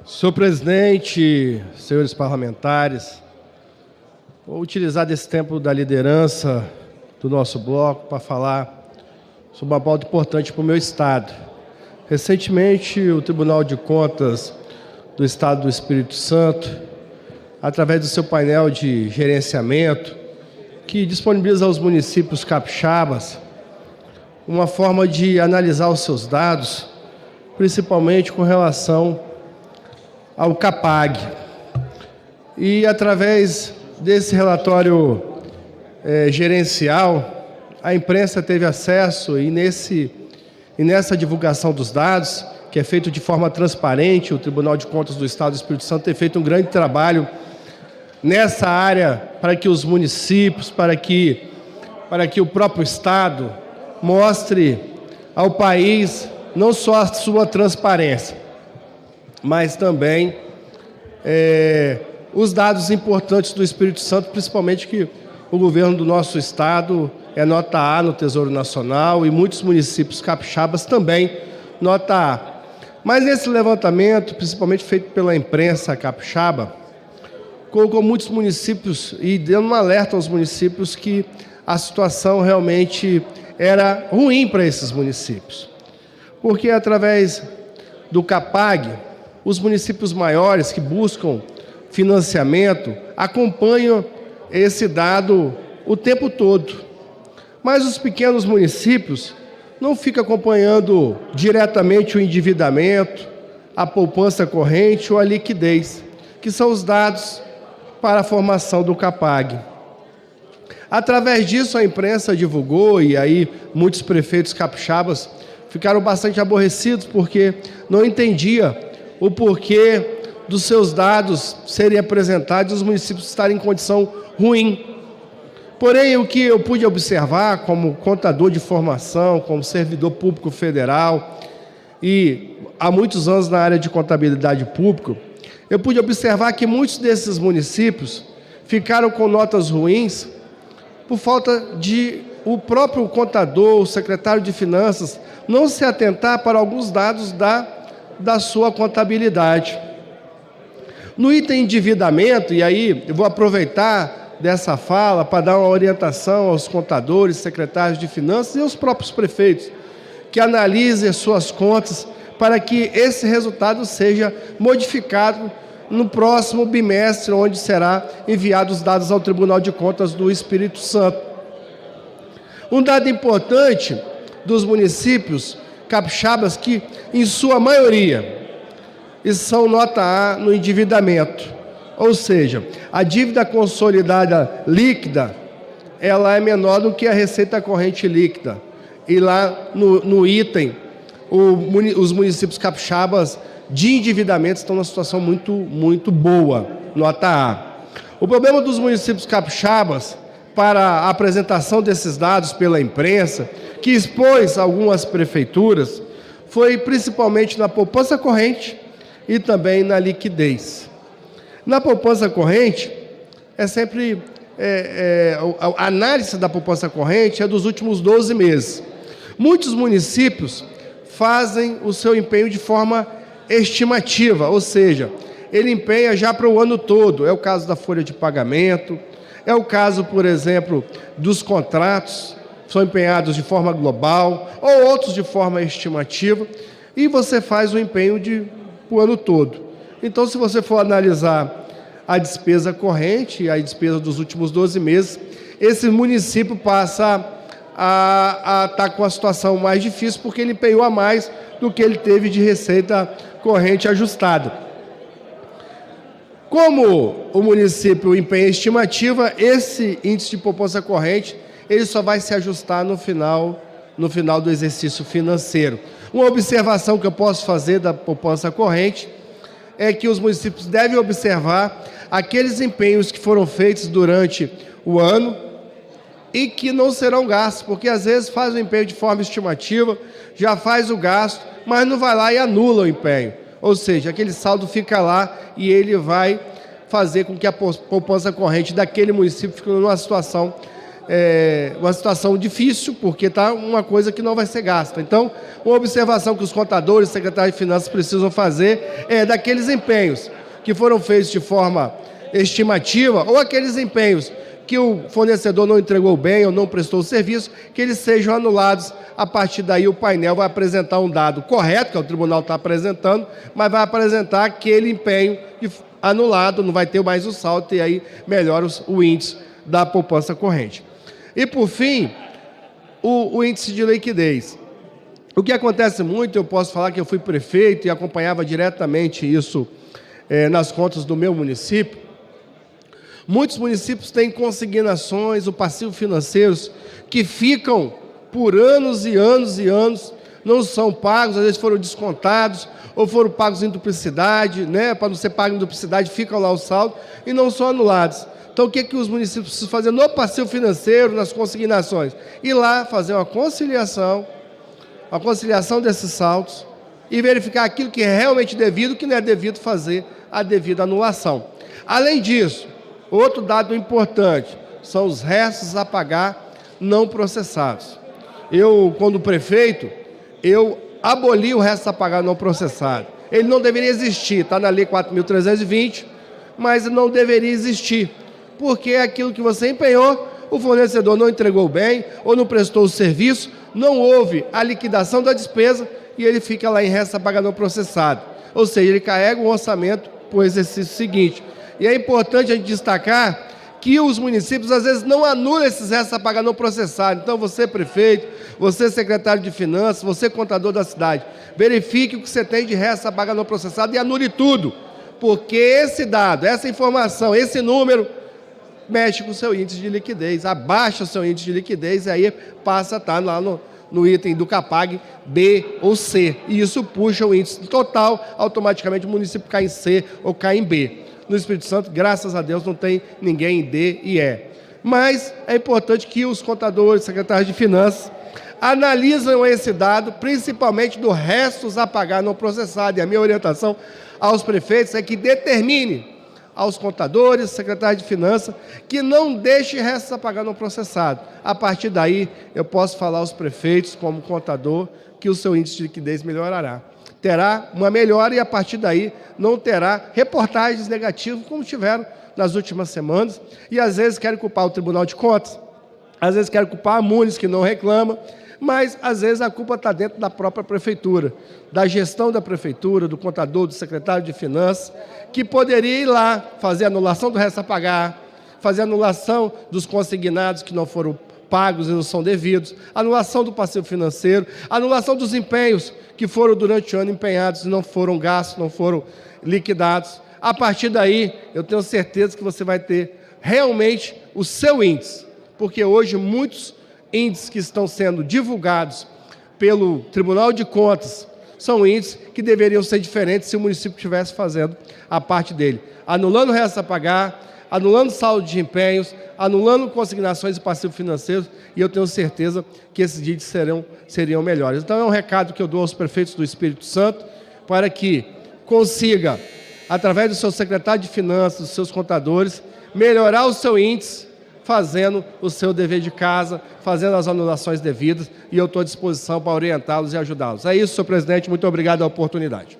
Senhor presidente, senhores parlamentares, vou utilizar desse tempo da liderança do nosso bloco para falar sobre uma pauta importante para o meu estado. Recentemente, o Tribunal de Contas do Estado do Espírito Santo, através do seu painel de gerenciamento, que disponibiliza aos municípios capixabas uma forma de analisar os seus dados, principalmente com relação ao CAPAG. E, através desse relatório gerencial, a imprensa teve acesso e nessa divulgação dos dados, que é feito de forma transparente, o Tribunal de Contas do Estado do Espírito Santo tem feito um grande trabalho nessa área para que os municípios, para que o próprio Estado mostre ao país não só a sua transparência, mas também os dados importantes do Espírito Santo, principalmente que o governo do nosso estado é nota A no Tesouro Nacional e muitos municípios capixabas também nota A. Mas nesse levantamento, principalmente feito pela imprensa capixaba, colocou muitos municípios e dando um alerta aos municípios que a situação realmente era ruim para esses municípios. Porque através do CAPAG, os municípios maiores que buscam financiamento acompanham esse dado o tempo todo. Mas os pequenos municípios não ficam acompanhando diretamente o endividamento, a poupança corrente ou a liquidez, que são os dados para a formação do CAPAG. Através disso, a imprensa divulgou, e aí muitos prefeitos capixabas ficaram bastante aborrecidos porque não entendia o porquê dos seus dados serem apresentados e os municípios estarem em condição ruim. Porém, o que eu pude observar como contador de formação, como servidor público federal e há muitos anos na área de contabilidade pública, eu pude observar que muitos desses municípios ficaram com notas ruins por falta de o próprio contador, o secretário de Finanças, não se atentar para alguns dados da sua contabilidade. No item endividamento, e aí eu vou aproveitar dessa fala para dar uma orientação aos contadores, secretários de Finanças e aos próprios prefeitos, que analisem suas contas para que esse resultado seja modificado no próximo bimestre, onde será enviados os dados ao Tribunal de Contas do Espírito Santo. Um dado importante dos municípios capixabas que, em sua maioria, são nota A no endividamento. Ou seja, a dívida consolidada líquida, ela é menor do que a receita corrente líquida. E lá no item, os municípios capixabas de endividamento estão numa situação muito, muito boa, nota A. O problema dos municípios capixabas, para a apresentação desses dados pela imprensa, que expôs algumas prefeituras, foi principalmente na poupança corrente e também na liquidez. Na poupança corrente, a análise da poupança corrente é dos últimos 12 meses. Muitos municípios fazem o seu empenho de forma estimativa, ou seja, ele empenha já para o ano todo. É o caso da folha de pagamento, é o caso, por exemplo, dos contratos, são empenhados de forma global, ou outros de forma estimativa, e você faz o empenho para o ano todo. Então, se você for analisar a despesa corrente, a despesa dos últimos 12 meses, esse município passa a estar com a situação mais difícil, porque ele empenhou a mais do que ele teve de receita corrente ajustada. Como o município empenha estimativa, esse índice de poupança corrente, ele só vai se ajustar no final do exercício financeiro. Uma observação que eu posso fazer da poupança corrente é que os municípios devem observar aqueles empenhos que foram feitos durante o ano e que não serão gastos, porque às vezes faz o empenho de forma estimativa, já faz o gasto, mas não vai lá e anula o empenho. Ou seja, aquele saldo fica lá e ele vai fazer com que a poupança corrente daquele município fique numa situação uma situação difícil, porque está uma coisa que não vai ser gasta. Então, uma observação que os contadores e secretários de Finanças precisam fazer é daqueles empenhos que foram feitos de forma estimativa ou aqueles empenhos que o fornecedor não entregou bem ou não prestou o serviço, que eles sejam anulados. A partir daí, o painel vai apresentar um dado correto, que o tribunal está apresentando, mas vai apresentar aquele empenho anulado, não vai ter mais o saldo, e aí melhora o índice da poupança corrente. E, por fim, o índice de liquidez. O que acontece muito, eu posso falar que eu fui prefeito e acompanhava diretamente isso nas contas do meu município. Muitos municípios têm consignações, o passivo financeiros, que ficam por anos e anos e anos, não são pagos, às vezes foram descontados, ou foram pagos em duplicidade, para não ser pago em duplicidade, ficam lá o saldo e não são anulados. Então, o que os municípios precisam fazer no passivo financeiro, nas consignações? Ir lá fazer uma conciliação desses saldos e verificar aquilo que é realmente devido, o que não é devido, fazer a devida anulação. Além disso, outro dado importante são os restos a pagar não processados. Eu, quando prefeito, eu aboli o resto a pagar não processado. Ele não deveria existir, está na Lei 4.320, mas não deveria existir, porque é aquilo que você empenhou, o fornecedor não entregou bem ou não prestou o serviço, não houve a liquidação da despesa e ele fica lá em resto a pagar não processado. Ou seja, ele carrega o orçamento para o exercício seguinte. E é importante a gente destacar que os municípios, às vezes, não anulam esses restos a pagar não processado. Então, você, prefeito, você, secretário de Finanças, você, contador da cidade, verifique o que você tem de restos a pagar não processado e anule tudo, porque esse dado, essa informação, esse número, mexe com o seu índice de liquidez, abaixa o seu índice de liquidez e aí passa a estar lá no item do CAPAG B ou C. E isso puxa o índice total, automaticamente o município cai em C ou cai em B. No Espírito Santo, graças a Deus, não tem ninguém em D e E. Mas é importante que os contadores, secretários de Finanças, analisam esse dado, principalmente do restos a pagar não processado. E a minha orientação aos prefeitos é que determine aos contadores, secretários de Finanças, que não deixe restos a pagar não processado. A partir daí, eu posso falar aos prefeitos, como contador, que o seu índice de liquidez melhorará. Terá uma melhora e, a partir daí, não terá reportagens negativas, como tiveram nas últimas semanas. E, às vezes, querem culpar o Tribunal de Contas, às vezes querem culpar a Munis, que não reclama, mas, às vezes, a culpa está dentro da própria prefeitura, da gestão da prefeitura, do contador, do secretário de Finanças, que poderia ir lá fazer anulação do resto a pagar, fazer anulação dos consignados que não foram pagos e não são devidos, anulação do passivo financeiro, anulação dos empenhos que foram durante o ano empenhados e não foram gastos, não foram liquidados. A partir daí, eu tenho certeza que você vai ter realmente o seu índice, porque hoje muitos índices que estão sendo divulgados pelo Tribunal de Contas são índices que deveriam ser diferentes se o município estivesse fazendo a parte dele, anulando o resto a pagar, anulando saldo de empenhos, anulando consignações e passivos financeiros, e eu tenho certeza que esses índices seriam melhores. Então, é um recado que eu dou aos prefeitos do Espírito Santo, para que consiga, através do seu secretário de Finanças, dos seus contadores, melhorar o seu índice, fazendo o seu dever de casa, fazendo as anulações devidas, e eu estou à disposição para orientá-los e ajudá-los. É isso, senhor presidente, muito obrigado pela oportunidade.